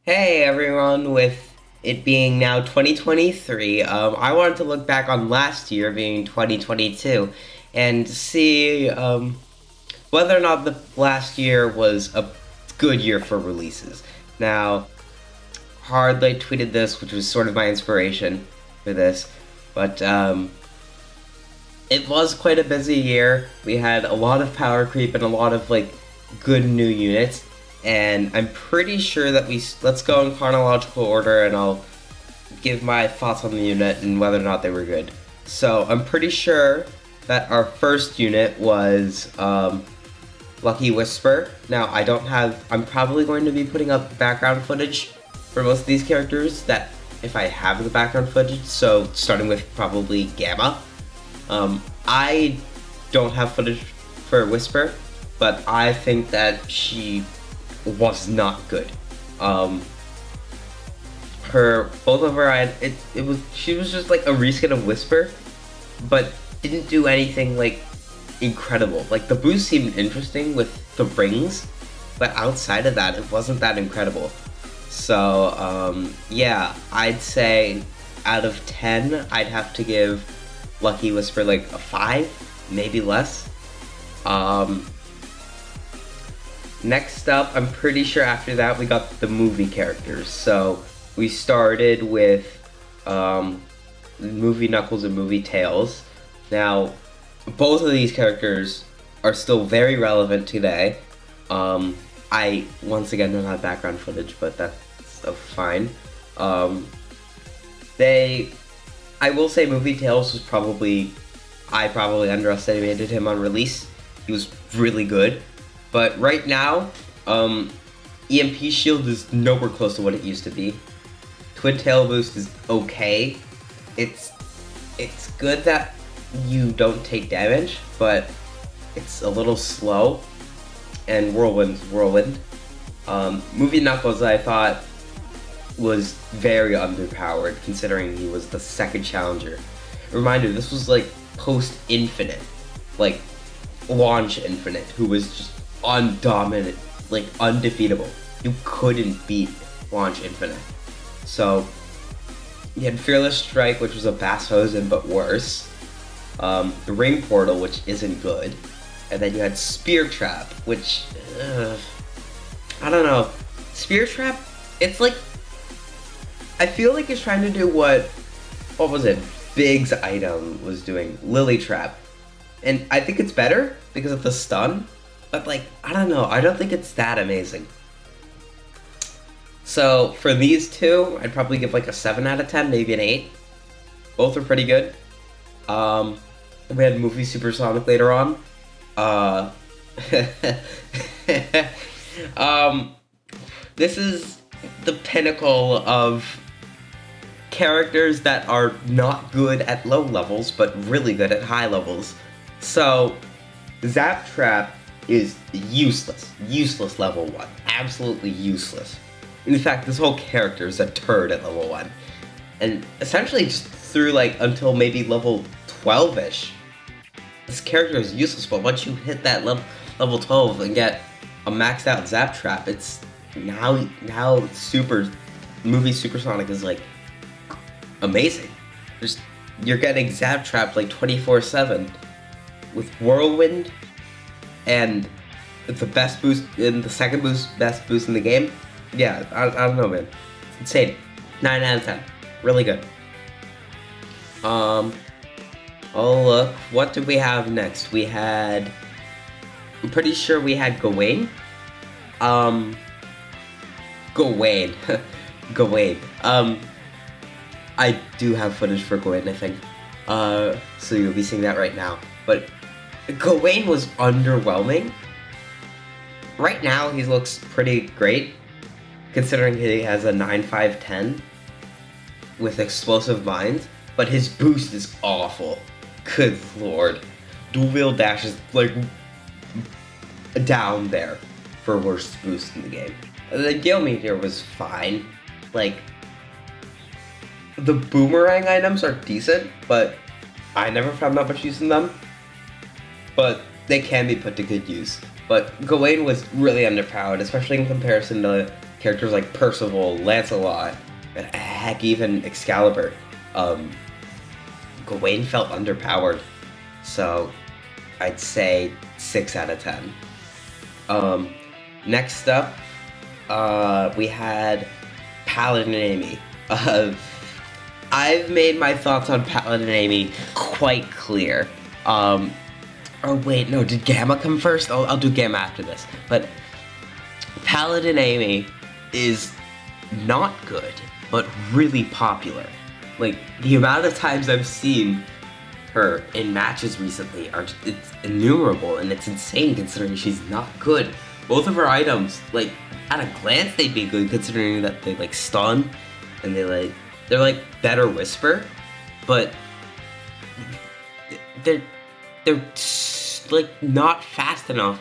Hey everyone, with it being now 2023, I wanted to look back on last year being 2022 and see whether or not the last year was a good year for releases. Now, Hardly tweeted this, which was sort of my inspiration for this, but it was quite a busy year. We had a lot of power creep and a lot of good new units, and I'm pretty sure that let's go in chronological order, and I'll give my thoughts on the unit and whether or not they were good. So I'm pretty sure that our first unit was Lucky Whisper. Now I'm probably going to be putting up background footage for most of these characters that if I have the background footage, so starting with probably Gamma. I don't have footage for Whisper, but I think that she was not good. She was just like a reskin of Whisper, but didn't do anything incredible. Like the boost seemed interesting with the rings, but outside of that, it wasn't that incredible. So yeah, I'd say out of 10, I'd have to give Lucky Whisper a 5, maybe less. Next up, I'm pretty sure after that we got the movie characters. So we started with Movie Knuckles and Movie Tails. Now, both of these characters are still very relevant today. I once again don't have background footage, but that's fine. I will say Movie Tails was I probably underestimated him on release. He was really good. But right now, EMP Shield is nowhere close to what it used to be. Twin Tail Boost is okay. It's good that you don't take damage, but it's a little slow. And Whirlwind. Movie Knuckles, I thought, was very underpowered considering he was the second challenger. Reminder, this was post Infinite, launch Infinite, who was just undominant, undefeatable. You couldn't beat launch Infinite. So you had Fearless Strike, which was a Bass Hosen but worse. The Ring Portal, which isn't good. And then you had Spear Trap, which, I don't know. Spear Trap, it's I feel like it's trying to do what was it? Big's item was doing, Lily Trap. And I think it's better because of the stun, but I don't know, I don't think it's that amazing. So for these two, I'd probably give a 7 out of 10, maybe an 8. Both are pretty good. We had Movie Supersonic later on. This is the pinnacle of characters that are not good at low levels, but really good at high levels. So, Zap Trap is useless. Useless level 1. Absolutely useless. In fact, this whole character is a turd at level 1. And essentially just through until maybe level 12-ish, this character is useless, but once you hit that level 12 and get a maxed out Zap Trap, it's now Movie Supersonic is amazing. You're getting Zap Trap 24/7 with Whirlwind and the best boost in the second best boost in the game. Yeah, I don't know, man. It's insane. 9 out of 10. Really good. Oh look, what did we have next? I'm pretty sure we had Gawain. Gawain. Gawain. I do have footage for Gawain, I think. So you'll be seeing that right now. But Gawain was underwhelming. Right now, he looks pretty great, considering he has a 9.5/10 with Explosive Mind, but his boost is awful. Good lord. Dual Wheel Dash is down there for worst boost in the game. The Gale Meteor was fine. The Boomerang items are decent, but I never found that much use in them. But they can be put to good use. But Gawain was really underpowered, especially in comparison to characters like Percival, Lancelot, heck, even Excalibur, Gawain felt underpowered. So I'd say 6 out of 10. Next up, we had Paladin Amy. I've made my thoughts on Paladin Amy quite clear. Oh wait, no, did Gamma come first? I'll do Gamma after this. But Paladin Amy is not good, but really popular. Like, the amount of times I've seen her in matches recently it's innumerable, and it's insane considering she's not good. Both of her items, like, at a glance they'd be good considering that they like stun and they're like better Whisper, but they're like not fast enough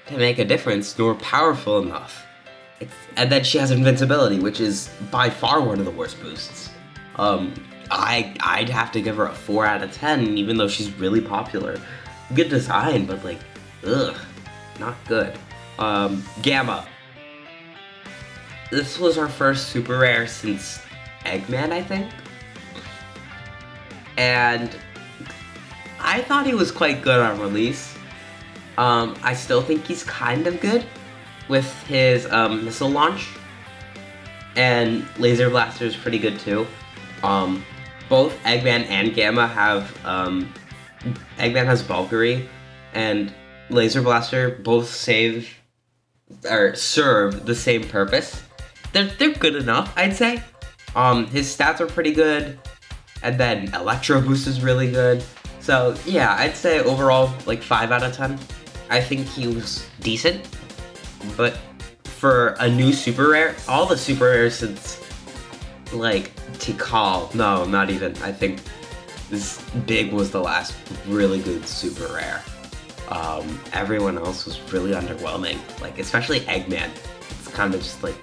to make a difference nor powerful enough. And then she has invincibility, which is by far one of the worst boosts. I'd have to give her a 4 out of 10, even though she's really popular. Good design, but like, ugh, not good. Gamma. This was our first super rare since Eggman, I think. And I thought he was quite good on release. I still think he's kind of good with his missile launch. And Laser Blaster is pretty good too. Both Eggman and Gamma have, Eggman has Valkyrie, and Laser Blaster both serve the same purpose. They're good enough, I'd say. His stats are pretty good, and then Electro Boost is really good. So yeah, I'd say overall like 5 out of 10. I think he was decent, but for a new super rare, all the super rares since like Tikal, no, not even. I think this Big was the last really good super rare. Everyone else was really underwhelming, like especially Eggman. It's kind of just like,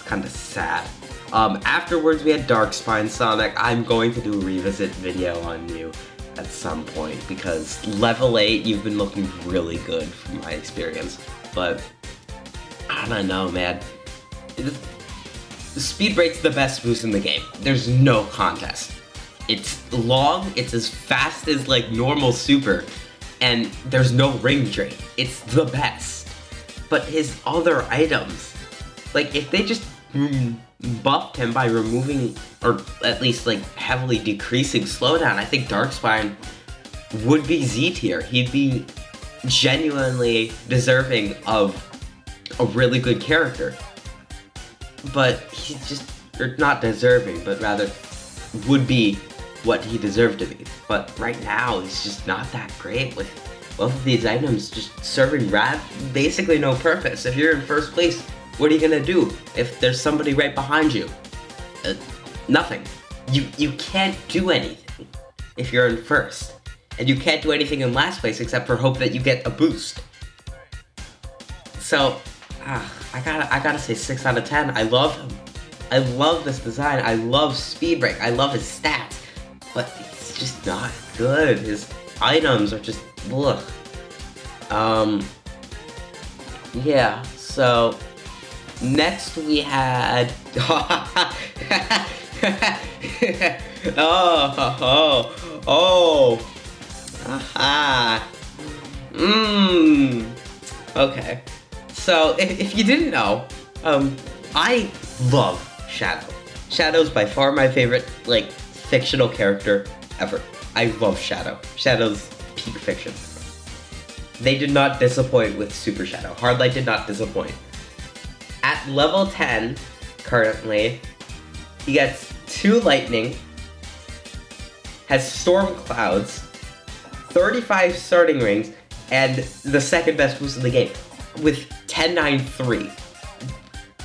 kind of sad. Afterwards we had Darkspine Sonic. I'm going to do a revisit video on you at some point because level 8 you've been looking really good from my experience, but I don't know, man. The Speed Break's the best boost in the game. There's no contest. It's long, it's as fast as like normal super, and there's no ring drain. It's the best. But his other items, like if they just buffed him by removing, or at least like heavily decreasing slowdown, I think Darkspine would be Z tier. He'd be genuinely deserving of a really good character. But he's just, or not deserving, but rather would be what he deserved to be. But right now, he's just not that great with both of these items just serving basically no purpose. If you're in first place, what are you gonna do if there's somebody right behind you? Nothing. You can't do anything if you're in first. And you can't do anything in last place except for hope that you get a boost. So, I gotta say 6 out of 10. I love him. I love this design. I love Speed Break. I love his stats. But it's just not good. His items are just, ugh. Yeah, so next we had okay. So if you didn't know, I love Shadow. Shadow's by far my favorite, like, fictional character ever. I love Shadow. Shadow's peak fiction. They did not disappoint with Super Shadow. Hardlight did not disappoint. At level 10, currently, he gets 2 lightning, has storm clouds, 35 starting rings, and the second best boost in the game, with 10-9-3.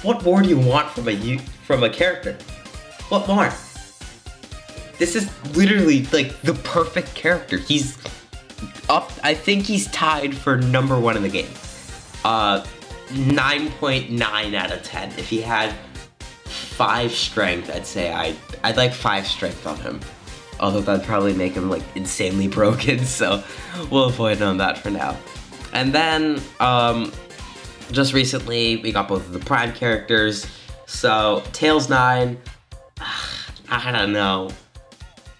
What more do you want from a character? What more? This is literally like the perfect character. He's up, I think he's tied for #1 in the game. 9.9 out of 10. If he had 5 strength, I'd say I'd like 5 strength on him. Although that'd probably make him like insanely broken, so we'll avoid on that for now. And then just recently, we got both of the Prime characters. So, Tails 9, I don't know.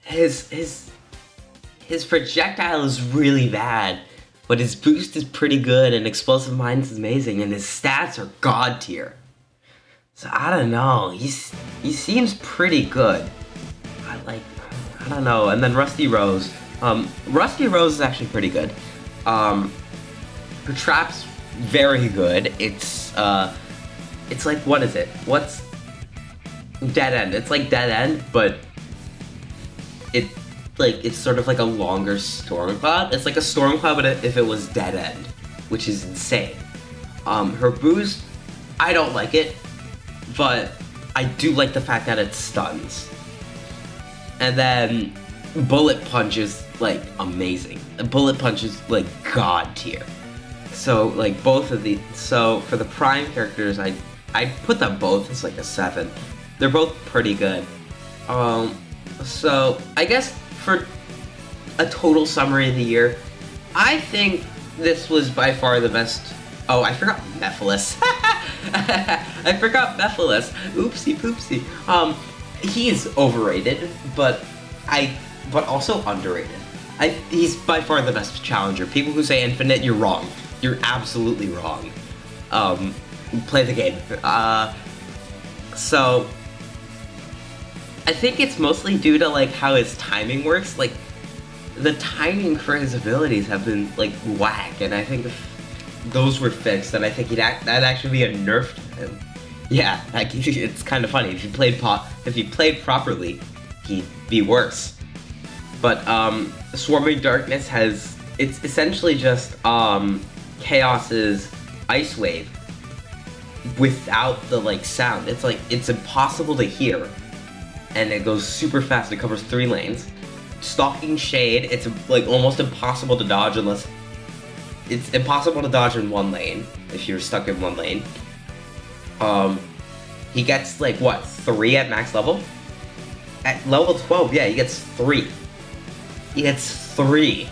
His projectile is really bad, but his boost is pretty good, and Explosive Minds is amazing, and his stats are god tier. So I don't know, he seems pretty good. I don't know. And then Rusty Rose. Rusty Rose is actually pretty good. Her trap's very good. It's like, what is it? What's Dead End? It's like Dead End, but it's sort of like a longer Storm Cloud. It's like a Storm Cloud, but if it was Dead End, which is insane. Her boost, I don't like it, but I do like the fact that it stuns. And then Bullet Punch is like amazing. Bullet Punch is like god tier. So like both of these. So for the Prime characters, I put them both as like a 7. They're both pretty good. So I guess for a total summary of the year, I think this was by far the best. Oh, I forgot Mephiles. I forgot Mephiles. Oopsie poopsie. He's overrated, but also underrated. He's by far the best challenger. People who say Infinite, you're wrong. You're absolutely wrong. Play the game. So I think it's mostly due to like how his timing works. Like the timing for his abilities have been like whack, and I think if those were fixed, then I think that'd actually be a nerf to him. Yeah, like, it's kind of funny. If he played properly, he'd be worse. But Swarming Darkness it's essentially just Chaos's Ice Wave without the like sound. It's like it's impossible to hear, and it goes super fast. It covers 3 lanes. Stalking Shade, it's like almost impossible to dodge unless it's impossible to dodge in 1 lane if you're stuck in 1 lane. He gets like what, 3 at max level? At level 12, yeah, he gets 3. He gets 3.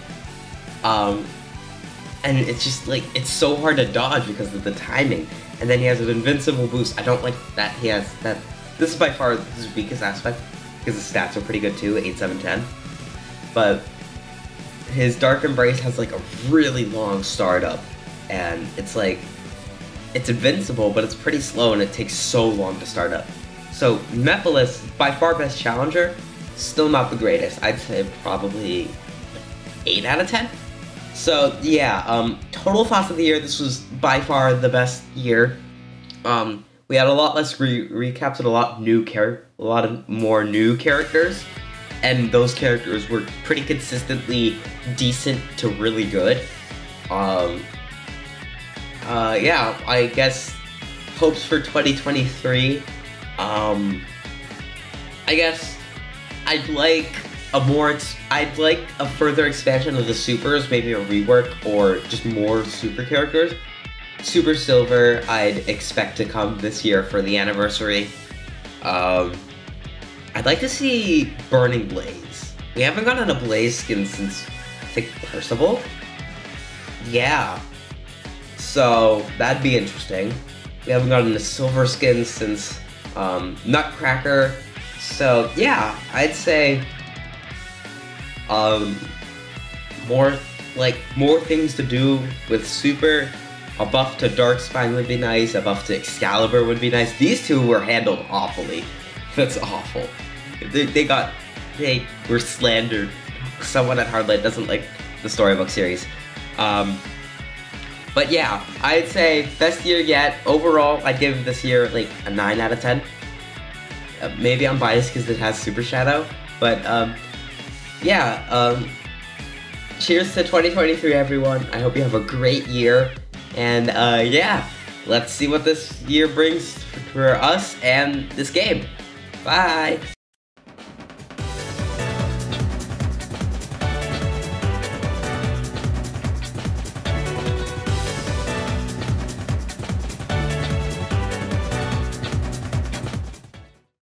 And it's just like, it's so hard to dodge because of the timing. And then he has an invincible boost. I don't like that he has that. This is by far his weakest aspect because his stats are pretty good too, 8, 7, 10. But his Dark Embrace has like a really long startup, and it's like, it's invincible, but it's pretty slow and it takes so long to start up. So Mephiles, by far best challenger, still not the greatest. I'd say probably 8 out of 10. So yeah, total thoughts of the year, this was by far the best year. We had a lot less recaps and a lot more new characters, and those characters were pretty consistently decent to really good. Yeah, I guess hopes for 2023. I guess I'd like a further expansion of the supers, maybe a rework or just more super characters. Super Silver, I'd expect to come this year for the anniversary. I'd like to see Burning Blaze. We haven't gotten a Blaze skin since, I think, Percival? Yeah. So, that'd be interesting. We haven't gotten a silver skin since Nutcracker. So, yeah, I'd say more things to do with Super. A buff to Darkspine would be nice, a buff to Excalibur would be nice. These two were handled awfully. That's awful. They were slandered. Someone at Hardlight doesn't like the Storybook series. But yeah, I'd say best year yet. Overall, I'd give this year like a 9 out of 10. Maybe I'm biased because it has Super Shadow, but yeah, cheers to 2023, everyone. I hope you have a great year, and yeah, let's see what this year brings for us and this game. Bye!